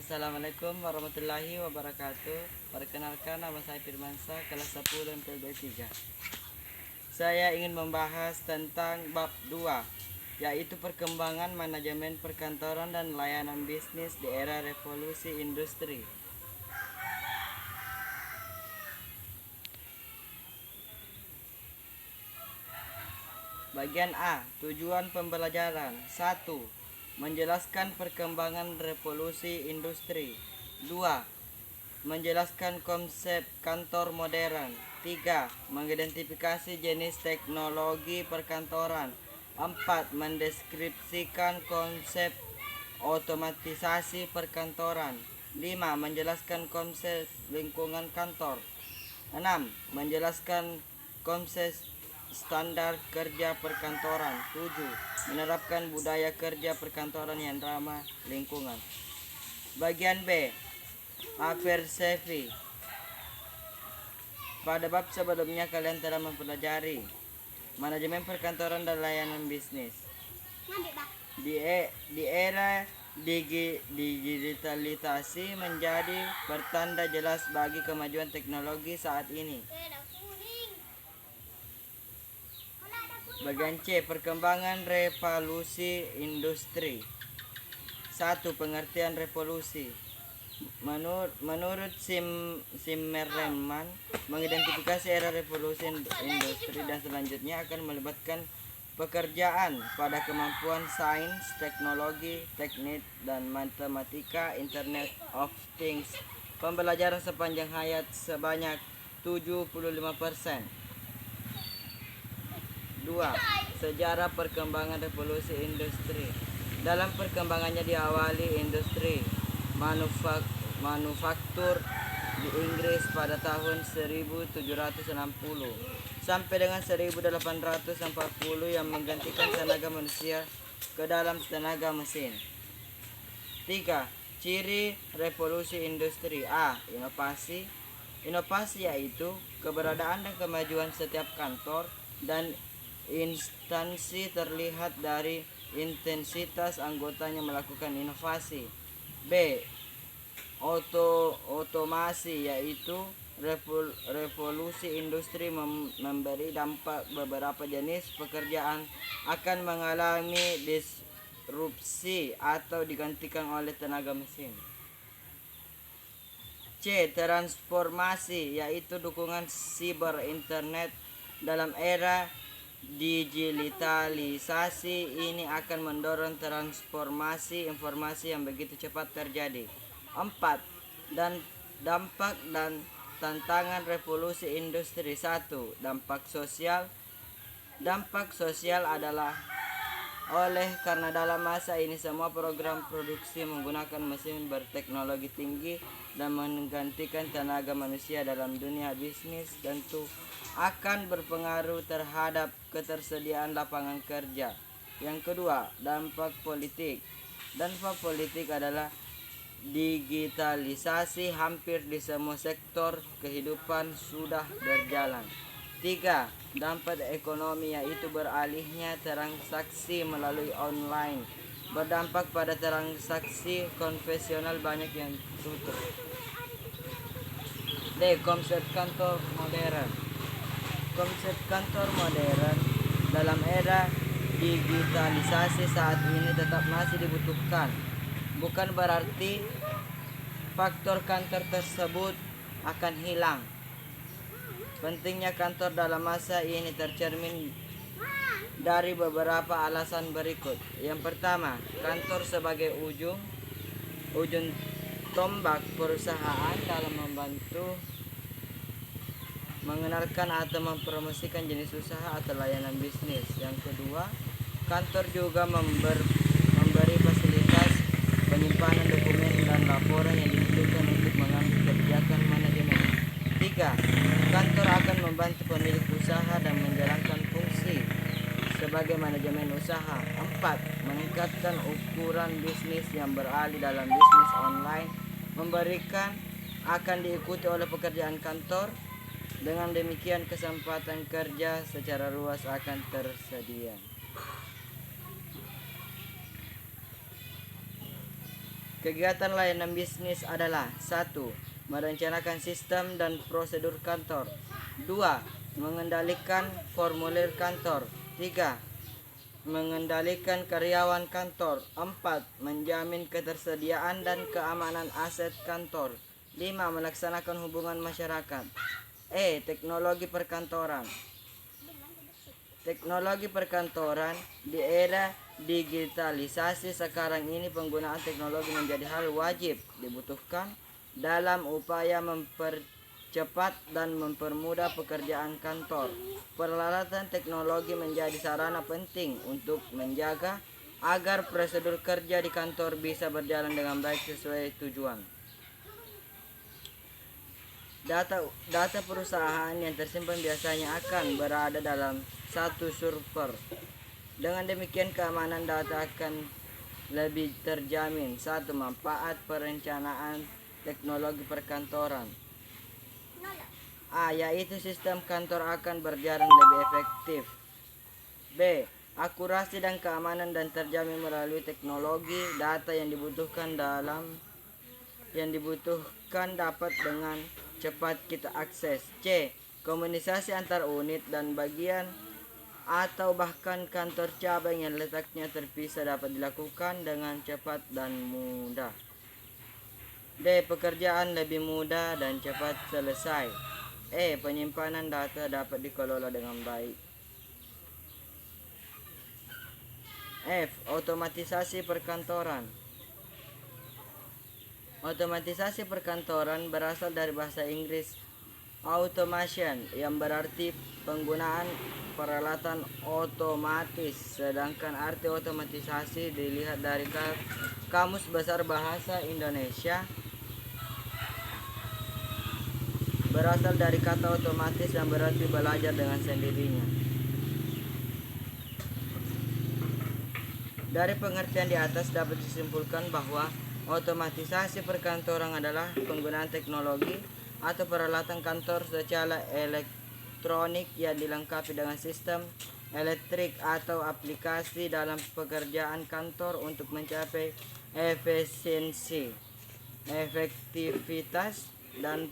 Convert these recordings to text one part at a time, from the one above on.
Assalamualaikum warahmatullahi wabarakatuh. Perkenalkan, nama saya Firmansyah, kelas 10 MPLB 3. Saya ingin membahas tentang bab 2, yaitu perkembangan manajemen perkantoran dan layanan bisnis di era revolusi industri. Bagian A, tujuan pembelajaran. 1. Menjelaskan perkembangan revolusi industri. 2. Menjelaskan konsep kantor modern. 3. Mengidentifikasi jenis teknologi perkantoran. 4. Mendeskripsikan konsep otomatisasi perkantoran. 5. Menjelaskan konsep lingkungan kantor. 6. Menjelaskan konsep standar kerja perkantoran. 7. Menerapkan budaya kerja perkantoran yang ramah lingkungan. Bagian B, apersevi. Pada bab sebelumnya kalian telah mempelajari manajemen perkantoran dan layanan bisnis. Di era digitalisasi menjadi pertanda jelas bagi kemajuan teknologi saat ini. Bagian C, perkembangan revolusi industri. 1. Pengertian revolusi. Menurut Zimmerman, mengidentifikasi era revolusi industri dan selanjutnya akan melibatkan pekerjaan pada kemampuan sains, teknologi, teknik, dan matematika, Internet of Things. Pembelajaran sepanjang hayat sebanyak 75%. 2. Sejarah perkembangan revolusi industri. Dalam perkembangannya diawali industri manufaktur di Inggris pada tahun 1760 sampai dengan 1840 yang menggantikan tenaga manusia ke dalam tenaga mesin. 3. Ciri revolusi industri. A. Inovasi. Inovasi yaitu keberadaan dan kemajuan setiap kantor dan instansi terlihat dari intensitas anggotanya melakukan inovasi. B. Otomasi yaitu revolusi industri memberi dampak beberapa jenis pekerjaan akan mengalami disrupsi atau digantikan oleh tenaga mesin. C. Transformasi yaitu dukungan siber internet. Dalam era digitalisasi ini akan mendorong transformasi informasi yang begitu cepat terjadi. 4. Dan dampak dan tantangan revolusi industri. 1. Dampak sosial. Dampak sosial adalah karena dalam masa ini semua program produksi menggunakan mesin berteknologi tinggi dan menggantikan tenaga manusia dalam dunia bisnis, tentu akan berpengaruh terhadap ketersediaan lapangan kerja. Yang kedua, dampak politik. Dampak politik adalah digitalisasi hampir di semua sektor kehidupan sudah berjalan. 3. Dampak ekonomi yaitu beralihnya transaksi melalui online. Berdampak pada transaksi konvensional banyak yang tutup. D. Konsep kantor modern. Konsep kantor modern dalam era digitalisasi saat ini tetap masih dibutuhkan. Bukan berarti faktor kantor tersebut akan hilang. Pentingnya kantor dalam masa ini tercermin dari beberapa alasan berikut. Yang pertama, kantor sebagai ujung tombak perusahaan dalam membantu mengenalkan atau mempromosikan jenis usaha atau layanan bisnis. Yang kedua, kantor juga memberi fasilitas penyimpanan dokumen dan laporan yang dibutuhkan untuk mengambil kebijakan manajemen. 3. Kantor akan membantu pemilik usaha dan menjalankan fungsi sebagai manajemen usaha. 4. Meningkatkan ukuran bisnis yang beralih dalam bisnis online akan diikuti oleh pekerjaan kantor. Dengan demikian kesempatan kerja secara luas akan tersedia. Kegiatan layanan bisnis adalah 1. Merencanakan sistem dan prosedur kantor. 2. Mengendalikan formulir kantor. 3. Mengendalikan karyawan kantor. 4. Menjamin ketersediaan dan keamanan aset kantor. 5. Melaksanakan hubungan masyarakat. Teknologi perkantoran. Teknologi perkantoran di era digitalisasi sekarang ini penggunaan teknologi menjadi hal wajib dibutuhkan dalam upaya mempercepat dan mempermudah pekerjaan kantor. Peralatan teknologi menjadi sarana penting untuk menjaga agar prosedur kerja di kantor bisa berjalan dengan baik sesuai tujuan. Data perusahaan yang tersimpan biasanya akan berada dalam satu server. Dengan demikian keamanan data akan lebih terjamin. 1. Manfaat perencanaan teknologi perkantoran. Yaitu sistem kantor akan berjalan lebih efektif. B. Akurasi dan keamanan dan terjamin melalui teknologi. Data yang dibutuhkan dapat dengan cepat kita akses. C. Komunikasi antar unit dan bagian atau bahkan kantor cabang yang letaknya terpisah dapat dilakukan dengan cepat dan mudah. D. Pekerjaan lebih mudah dan cepat selesai. Penyimpanan data dapat dikelola dengan baik. F. Otomatisasi perkantoran. Otomatisasi perkantoran berasal dari bahasa Inggris automation yang berarti penggunaan peralatan otomatis, sedangkan arti otomatisasi dilihat dari Kamus Besar Bahasa Indonesia berasal dari kata otomatis yang berarti belajar dengan sendirinya. Dari pengertian di atas dapat disimpulkan bahwa otomatisasi perkantoran adalah penggunaan teknologi atau peralatan kantor secara elektronik yang dilengkapi dengan sistem elektrik atau aplikasi dalam pekerjaan kantor untuk mencapai efisiensi, efektivitas, dan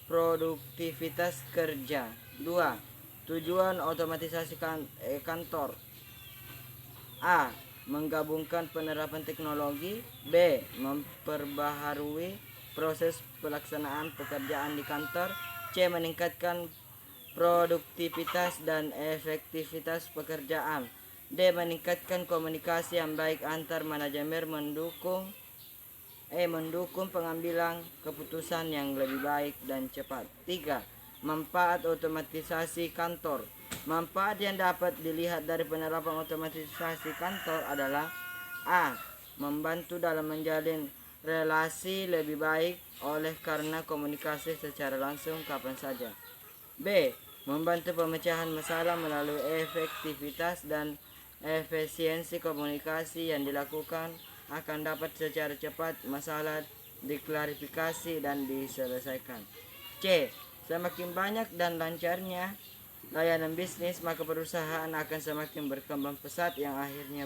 produktivitas kerja. 2. Tujuan otomatisasi kantor. A. Menggabungkan penerapan teknologi. B. Memperbaharui proses pelaksanaan pekerjaan di kantor. C. Meningkatkan produktivitas dan efektivitas pekerjaan. D. Meningkatkan komunikasi yang baik antar manajemen, mendukung pengambilan keputusan yang lebih baik dan cepat. 3. Manfaat otomatisasi kantor. Manfaat yang dapat dilihat dari penerapan otomatisasi kantor adalah A. Membantu dalam menjalin relasi lebih baik oleh karena komunikasi secara langsung kapan saja. B. Membantu pemecahan masalah melalui efektivitas dan efisiensi komunikasi yang dilakukan akan dapat secara cepat masalah diklarifikasi dan diselesaikan. C. Semakin banyak dan lancarnya layanan bisnis, maka perusahaan akan semakin berkembang pesat yang akhirnya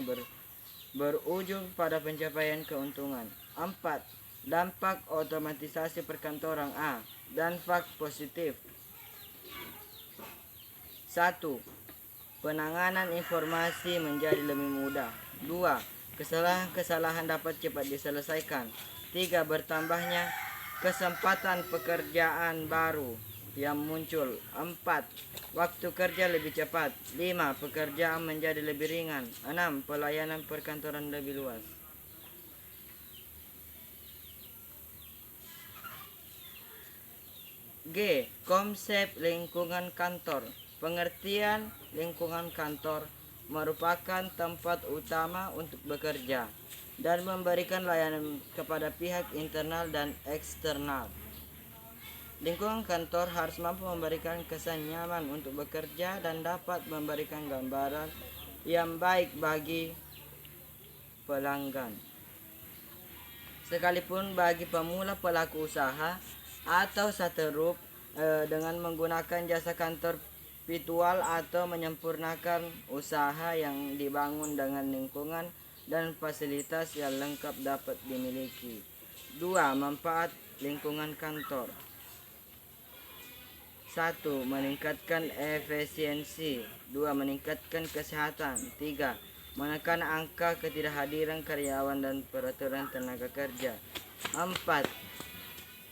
berujung pada pencapaian keuntungan. 4. Dampak otomatisasi perkantoran. A. Dampak positif. 1. Penanganan informasi menjadi lebih mudah. 2. Kesalahan-kesalahan dapat cepat diselesaikan. 3. Bertambahnya kesempatan pekerjaan baru yang muncul. 4. Waktu kerja lebih cepat. 5. Pekerjaan menjadi lebih ringan. 6. Pelayanan perkantoran lebih luas. G. Konsep lingkungan kantor. Pengertian lingkungan kantor merupakan tempat utama untuk bekerja dan memberikan layanan kepada pihak internal dan eksternal. Lingkungan kantor harus mampu memberikan kesan nyaman untuk bekerja dan dapat memberikan gambaran yang baik bagi pelanggan. Sekalipun bagi pemula pelaku usaha atau startup dengan menggunakan jasa kantor virtual atau menyempurnakan usaha yang dibangun dengan lingkungan dan fasilitas yang lengkap dapat dimiliki. 2. Manfaat lingkungan kantor. 1. Meningkatkan efisiensi. 2. Meningkatkan kesehatan. 3. Menekan angka ketidakhadiran karyawan dan peraturan tenaga kerja. 4.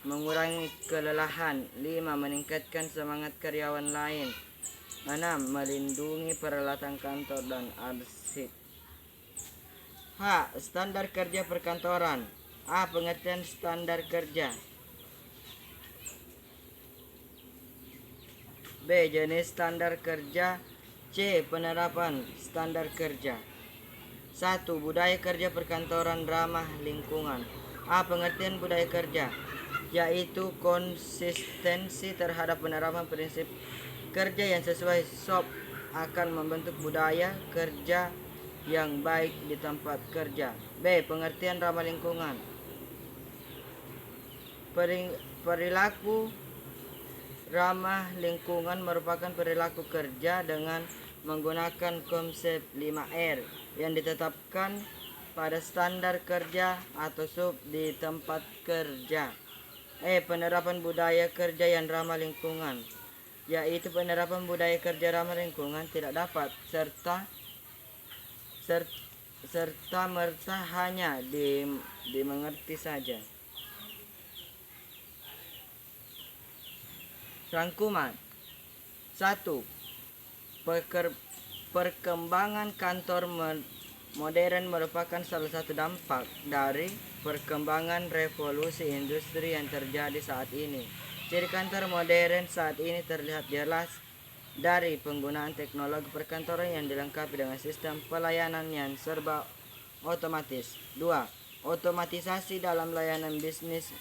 Mengurangi kelelahan. 5. Meningkatkan semangat karyawan lain. 6. Melindungi peralatan kantor dan arsip. H. Standar kerja perkantoran. A. Pengertian standar kerja. B. Jenis standar kerja. C. Penerapan standar kerja. 1. Budaya kerja perkantoran ramah lingkungan. A. Pengertian budaya kerja, yaitu konsistensi terhadap penerapan prinsip kerja yang sesuai SOP akan membentuk budaya kerja yang baik di tempat kerja. B. Pengertian ramah lingkungan. Perilaku ramah lingkungan merupakan perilaku kerja dengan menggunakan konsep 5R yang ditetapkan pada standar kerja atau SOP di tempat kerja. Penerapan budaya kerja yang ramah lingkungan, yaitu penerapan budaya kerja ramah lingkungan tidak dapat serta merta hanya dimengerti saja. Rangkuman. 1. Perkembangan kantor modern merupakan salah satu dampak dari perkembangan revolusi industri yang terjadi saat ini. Ciri kantor modern saat ini terlihat jelas dari penggunaan teknologi perkantoran yang dilengkapi dengan sistem pelayanan yang serba otomatis. 2. Otomatisasi dalam layanan bisnis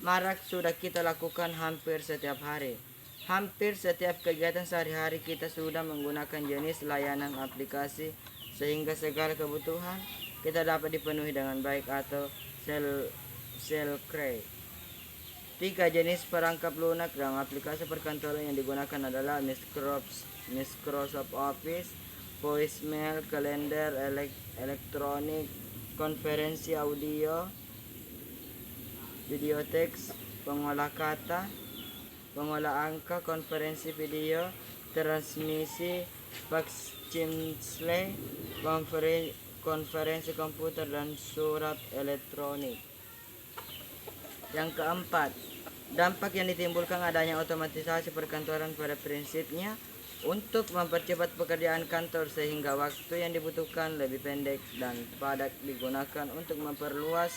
marak sudah kita lakukan hampir setiap hari. Hampir setiap kegiatan sehari-hari kita sudah menggunakan jenis layanan aplikasi sehingga segala kebutuhan kita dapat dipenuhi dengan baik atau self-care. 3. Jenis perangkap lunak dalam aplikasi perkantoran yang digunakan adalah Microsoft Office, voicemail, kalender elektronik, konferensi audio, video teks, pengolah kata, pengolah angka, konferensi video, transmisi, fax chimsle, konferensi komputer, dan surat elektronik. Yang keempat, dampak yang ditimbulkan adanya otomatisasi perkantoran pada prinsipnya untuk mempercepat pekerjaan kantor sehingga waktu yang dibutuhkan lebih pendek dan padat digunakan untuk memperluas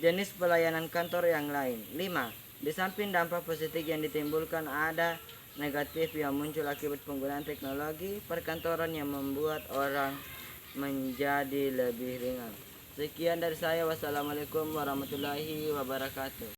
jenis pelayanan kantor yang lain. 5. Di samping dampak positif yang ditimbulkan, ada negatif yang muncul akibat penggunaan teknologi perkantoran yang membuat orang menjadi lebih ringan. Sekian dari saya. Wassalamualaikum warahmatullahi wabarakatuh.